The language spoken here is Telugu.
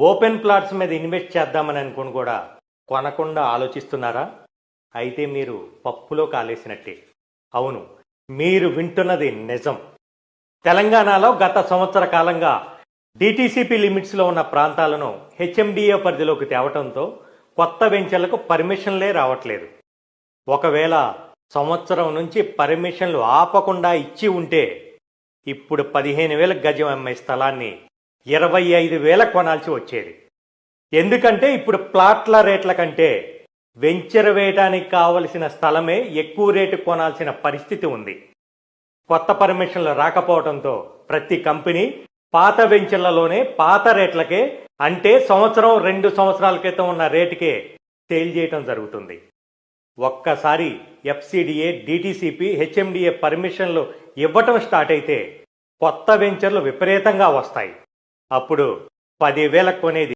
ఓపెన్ ప్లాట్స్ మీద ఇన్వెస్ట్ చేద్దామని అనుకుని కూడా కొనకుండా ఆలోచిస్తున్నారా? అయితే మీరు పప్పులో కాలేసినట్టే. అవును, మీరు వింటున్నది నిజం. తెలంగాణలో గత సంవత్సర కాలంగా డిటిసిపి లిమిట్స్లో ఉన్న ప్రాంతాలను హెచ్ఎండిఏ పరిధిలోకి తేవటంతో కొత్త వెంచర్లకు పర్మిషన్లే రావట్లేదు. ఒకవేళ సంవత్సరం నుంచి పర్మిషన్లు ఆపకుండా ఇచ్చి ఉంటే ఇప్పుడు 15,000 గజం అమ్మే స్థలాన్ని 25,000 కొనాల్సి వచ్చేది. ఎందుకంటే ఇప్పుడు ప్లాట్ల రేట్ల కంటే వెంచర్ వేయడానికి కావలసిన స్థలమే ఎక్కువ రేటు కొనాల్సిన పరిస్థితి ఉంది. కొత్త పర్మిషన్లు రాకపోవడంతో ప్రతి కంపెనీ పాత వెంచర్లలోనే పాత రేట్లకే, అంటే సంవత్సరం 2 సంవత్సరాల క్రితం ఉన్న రేటుకే సేల్ చేయటం జరుగుతుంది. ఒక్కసారి ఎఫ్సిడిఏ, డిటిసిపి, హెచ్ఎండిఏ పర్మిషన్లు ఇవ్వటం స్టార్ట్ అయితే కొత్త వెంచర్లు విపరీతంగా వస్తాయి. అప్పుడు 10,000 కొనేది